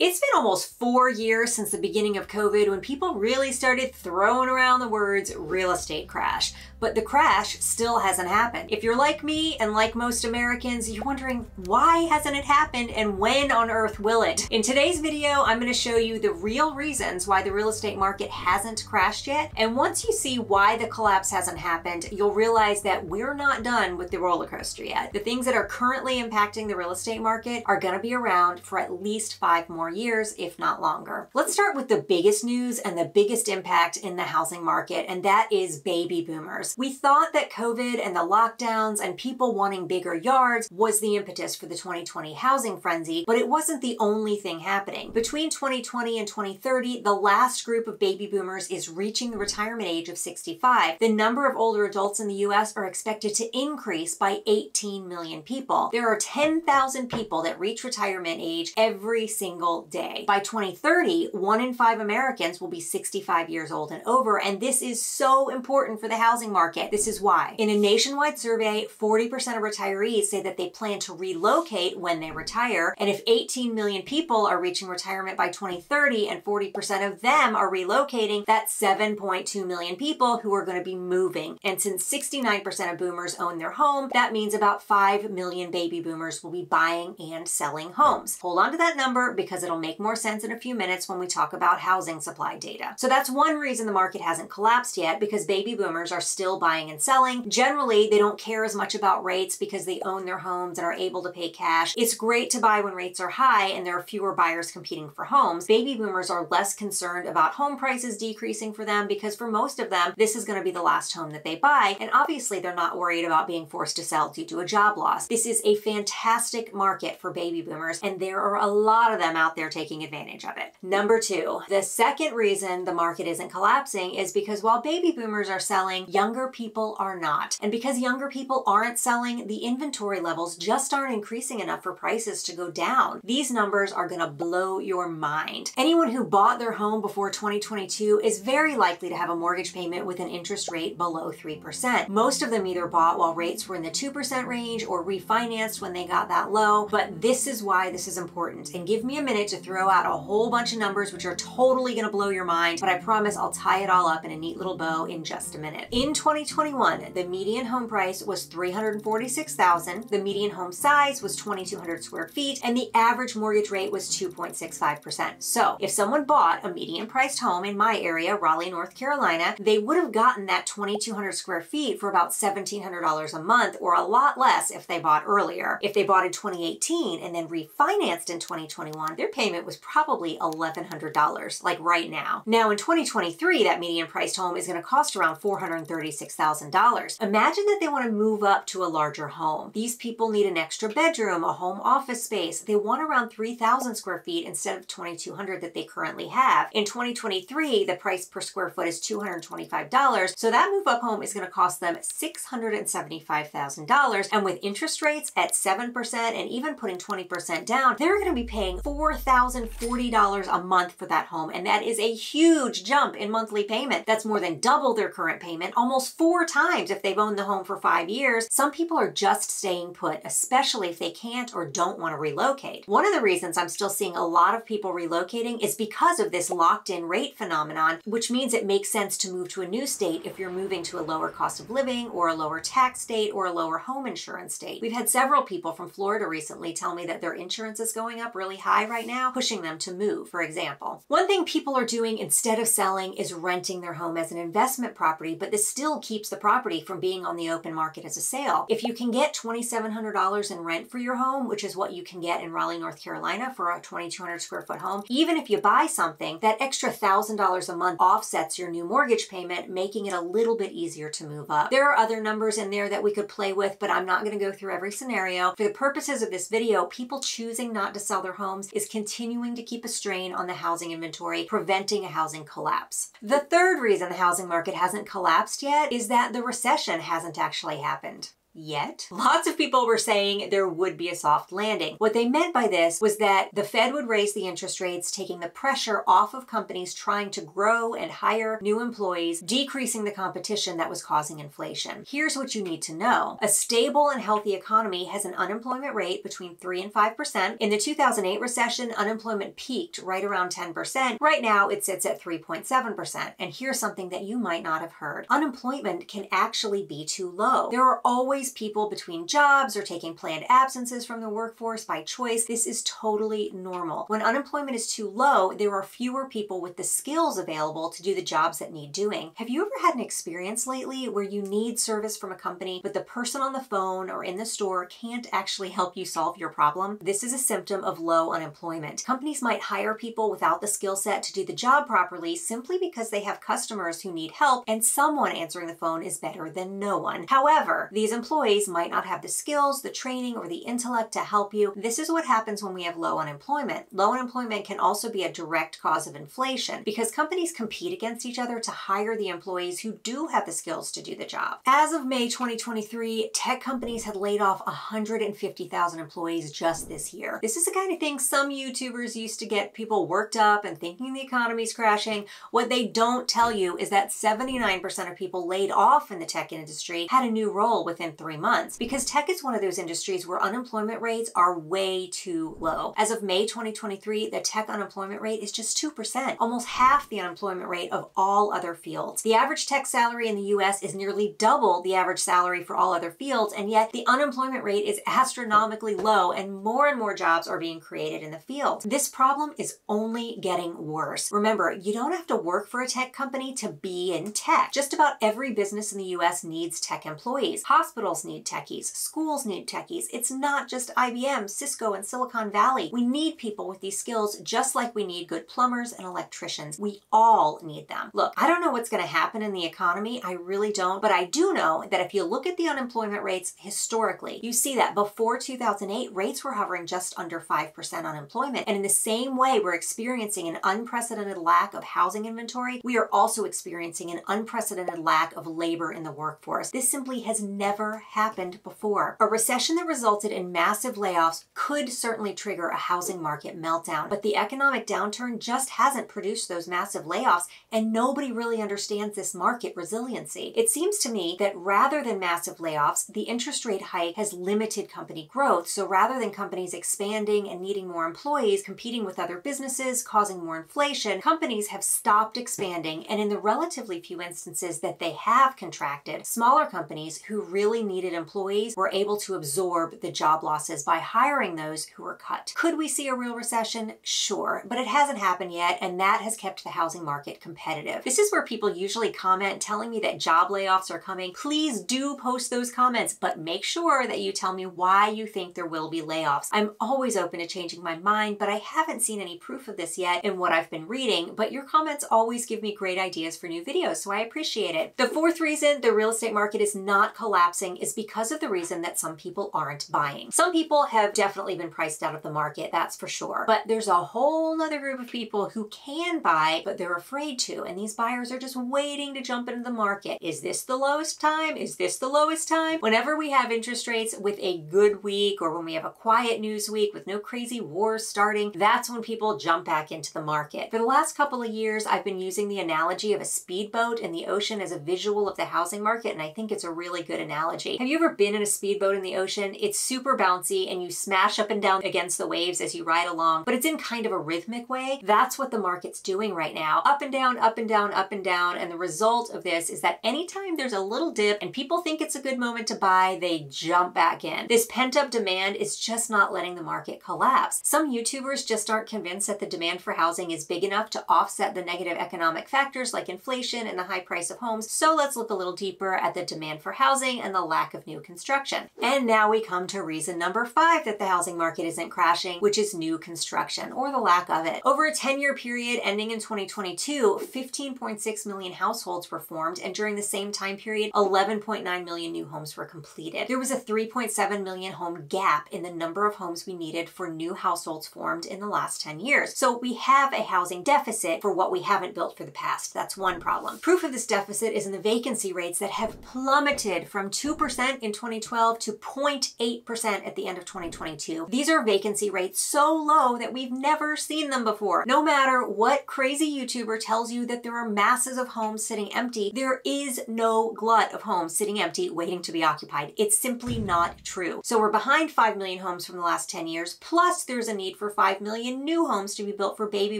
It's been almost 4 years since the beginning of COVID when people really started throwing around the words real estate crash. But the crash still hasn't happened. If you're like me and like most Americans, you're wondering why hasn't it happened and when on earth will it? In today's video, I'm going to show you the real reasons why the real estate market hasn't crashed yet. And once you see why the collapse hasn't happened, you'll realize that we're not done with the roller coaster yet. The things that are currently impacting the real estate market are going to be around for at least 5 more years, if not longer. Let's start with the biggest news and the biggest impact in the housing market, and that is baby boomers. We thought that COVID and the lockdowns and people wanting bigger yards was the impetus for the 2020 housing frenzy, but it wasn't the only thing happening. Between 2020 and 2030, the last group of baby boomers is reaching the retirement age of 65. The number of older adults in the US are expected to increase by 18 million people. There are 10,000 people that reach retirement age every single day. By 2030, 1 in 5 Americans will be 65 years old and over, and this is so important for the housing market. This is why. In a nationwide survey, 40% of retirees say that they plan to relocate when they retire, and if 18 million people are reaching retirement by 2030 and 40% of them are relocating, that's 7.2 million people who are going to be moving. And since 69% of boomers own their home, that means about 5 million baby boomers will be buying and selling homes. Hold on to that number because it'll make more sense in a few minutes when we talk about housing supply data. So that's one reason the market hasn't collapsed yet, because baby boomers are still buying and selling. Generally, they don't care as much about rates because they own their homes and are able to pay cash. It's great to buy when rates are high and there are fewer buyers competing for homes. Baby boomers are less concerned about home prices decreasing for them because for most of them, this is going to be the last home that they buy. And obviously, they're not worried about being forced to sell due to a job loss. This is a fantastic market for baby boomers, and there are a lot of them out there taking advantage of it. Number 2, the second reason the market isn't collapsing is because while baby boomers are selling, younger people are not. And because younger people aren't selling, the inventory levels just aren't increasing enough for prices to go down. These numbers are going to blow your mind. Anyone who bought their home before 2022 is very likely to have a mortgage payment with an interest rate below 3%. Most of them either bought while rates were in the 2% range or refinanced when they got that low, but this is why this is important. And give me a minute to throw out a whole bunch of numbers which are totally going to blow your mind, but I promise I'll tie it all up in a neat little bow in just a minute. In 2021, the median home price was $346,000, the median home size was 2,200 square feet, and the average mortgage rate was 2.65%. So if someone bought a median priced home in my area, Raleigh, North Carolina, they would have gotten that 2,200 square feet for about $1,700 a month, or a lot less if they bought earlier. If they bought in 2018 and then refinanced in 2021, their payment was probably $1,100, like right now. Now in 2023, that median priced home is going to cost around $436,000. Imagine that they want to move up to a larger home. These people need an extra bedroom, a home office space. They want around 3,000 square feet instead of 2,200 that they currently have. In 2023, the price per square foot is $225, so that move up home is going to cost them $675,000. And with interest rates at 7% and even putting 20% down, they're going to be paying $4,040 a month for that home. And that is a huge jump in monthly payment. That's more than double their current payment, almost 4 times if they've owned the home for 5 years. Some people are just staying put, especially if they can't or don't want to relocate. One of the reasons I'm still seeing a lot of people relocating is because of this locked-in rate phenomenon, which means it makes sense to move to a new state if you're moving to a lower cost of living or a lower tax state or a lower home insurance state. We've had several people from Florida recently tell me that their insurance is going up really high right now, pushing them to move, for example. One thing people are doing instead of selling is renting their home as an investment property, but this still keeps the property from being on the open market as a sale. If you can get $2,700 in rent for your home, which is what you can get in Raleigh, North Carolina for a 2,200 square foot home, even if you buy something, that extra $1,000 a month offsets your new mortgage payment, making it a little bit easier to move up. There are other numbers in there that we could play with, but I'm not going to go through every scenario. For the purposes of this video, people choosing not to sell their homes is continuing to keep a strain on the housing inventory, preventing a housing collapse. The third reason the housing market hasn't collapsed yet is that the recession hasn't actually happened. yet. Lots of people were saying there would be a soft landing. What they meant by this was that the Fed would raise the interest rates, taking the pressure off of companies trying to grow and hire new employees, decreasing the competition that was causing inflation. Here's what you need to know. A stable and healthy economy has an unemployment rate between 3 and 5%. In the 2008 recession, unemployment peaked right around 10%. Right now, it sits at 3.7%. And here's something that you might not have heard. Unemployment can actually be too low. There are always people between jobs or taking planned absences from the workforce by choice. This is totally normal. When unemployment is too low, there are fewer people with the skills available to do the jobs that need doing. Have you ever had an experience lately where you need service from a company, but the person on the phone or in the store can't actually help you solve your problem? This is a symptom of low unemployment. Companies might hire people without the skill set to do the job properly simply because they have customers who need help and someone answering the phone is better than no one. However, these employees might not have the skills, the training, or the intellect to help you. This is what happens when we have low unemployment. Low unemployment can also be a direct cause of inflation because companies compete against each other to hire the employees who do have the skills to do the job. As of May 2023, tech companies had laid off 150,000 employees just this year. This is the kind of thing some YouTubers used to get people worked up and thinking the economy's crashing. What they don't tell you is that 79% of people laid off in the tech industry had a new role within 3 months because tech is one of those industries where unemployment rates are way too low. As of May 2023, the tech unemployment rate is just 2%, almost half the unemployment rate of all other fields. The average tech salary in the US is nearly double the average salary for all other fields, and yet the unemployment rate is astronomically low and more jobs are being created in the field. This problem is only getting worse. Remember, you don't have to work for a tech company to be in tech. Just about every business in the US needs tech employees. Hospitals need techies, schools need techies. It's not just IBM, Cisco, and Silicon Valley. We need people with these skills just like we need good plumbers and electricians. We all need them. Look, I don't know what's going to happen in the economy. I really don't. But I do know that if you look at the unemployment rates historically, you see that before 2008, rates were hovering just under 5% unemployment. And in the same way we're experiencing an unprecedented lack of housing inventory, we are also experiencing an unprecedented lack of labor in the workforce. This simply has never happened before. A recession that resulted in massive layoffs could certainly trigger a housing market meltdown, but the economic downturn just hasn't produced those massive layoffs, and nobody really understands this market resiliency. It seems to me that rather than massive layoffs, the interest rate hike has limited company growth. So rather than companies expanding and needing more employees, competing with other businesses, causing more inflation, companies have stopped expanding, and in the relatively few instances that they have contracted, smaller companies who really needed employees were able to absorb the job losses by hiring those who were cut. Could we see a real recession? Sure, but it hasn't happened yet, and that has kept the housing market competitive. This is where people usually comment telling me that job layoffs are coming. Please do post those comments, but make sure that you tell me why you think there will be layoffs. I'm always open to changing my mind, but I haven't seen any proof of this yet in what I've been reading, but your comments always give me great ideas for new videos, so I appreciate it. The fourth reason the real estate market is not collapsing is because of the reason that some people aren't buying. Some people have definitely been priced out of the market, that's for sure, but there's a whole other group of people who can buy, but they're afraid to, and these buyers are just waiting to jump into the market. Is this the lowest time? Is this the lowest time? Whenever we have interest rates with a good week, or when we have a quiet news week with no crazy wars starting, that's when people jump back into the market. For the last couple of years, I've been using the analogy of a speedboat in the ocean as a visual of the housing market, and I think it's a really good analogy. Have you ever been in a speedboat in the ocean? It's super bouncy and you smash up and down against the waves as you ride along, but it's in kind of a rhythmic way. That's what the market's doing right now. Up and down, up and down, up and down, and the result of this is that anytime there's a little dip and people think it's a good moment to buy, they jump back in. This pent-up demand is just not letting the market collapse. Some YouTubers just aren't convinced that the demand for housing is big enough to offset the negative economic factors like inflation and the high price of homes. So let's look a little deeper at the demand for housing and the lack of new construction. And now we come to reason number 5 that the housing market isn't crashing, which is new construction, or the lack of it. Over a 10-year period ending in 2022, 15.6 million households were formed, and during the same time period, 11.9 million new homes were completed. There was a 3.7 million home gap in the number of homes we needed for new households formed in the last 10 years. So we have a housing deficit for what we haven't built for the past. That's one problem. Proof of this deficit is in the vacancy rates that have plummeted from 2% 2% in 2012 to 0.8% at the end of 2022. These are vacancy rates so low that we've never seen them before. No matter what crazy YouTuber tells you that there are masses of homes sitting empty, there is no glut of homes sitting empty waiting to be occupied. It's simply not true. So we're behind 5 million homes from the last 10 years, plus there's a need for 5 million new homes to be built for baby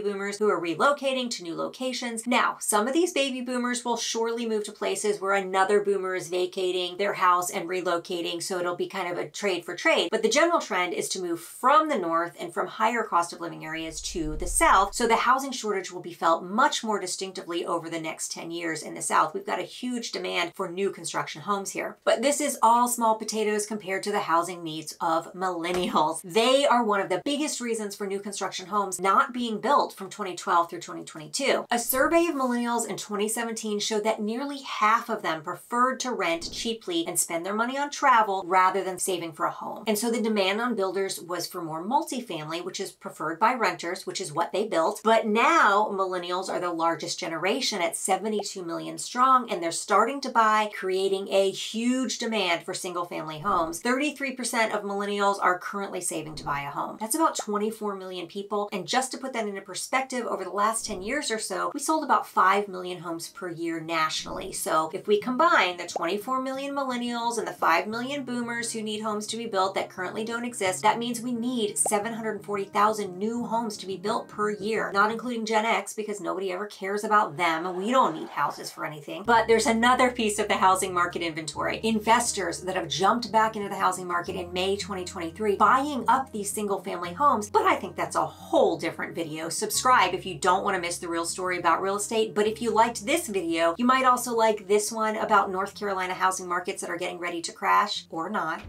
boomers who are relocating to new locations. Now, some of these baby boomers will surely move to places where another boomer is vacating their house and relocating, so it'll be kind of a trade for trade. But the general trend is to move from the north and from higher cost of living areas to the south, so the housing shortage will be felt much more distinctively over the next 10 years in the south. We've got a huge demand for new construction homes here. But this is all small potatoes compared to the housing needs of millennials. They are one of the biggest reasons for new construction homes not being built from 2012 through 2022. A survey of millennials in 2017 showed that nearly half of them preferred to rent cheaply and spend their money on travel rather than saving for a home. And so the demand on builders was for more multifamily, which is preferred by renters, which is what they built. But now millennials are the largest generation at 72 million strong, and they're starting to buy, creating a huge demand for single family homes. 33% of millennials are currently saving to buy a home. That's about 24 million people. And just to put that into perspective, over the last 10 years or so, we sold about 5 million homes per year nationally. So if we combine the 24 million millennials and the 5 million boomers who need homes to be built that currently don't exist, that means we need 740,000 new homes to be built per year, not including Gen X, because nobody ever cares about them and we don't need houses for anything. But there's another piece of the housing market inventory. Investors that have jumped back into the housing market in May 2023, buying up these single family homes. But I think that's a whole different video. Subscribe if you don't want to miss the real story about real estate. But if you liked this video, you might also like this one about North Carolina housing markets that are getting ready to crash or not.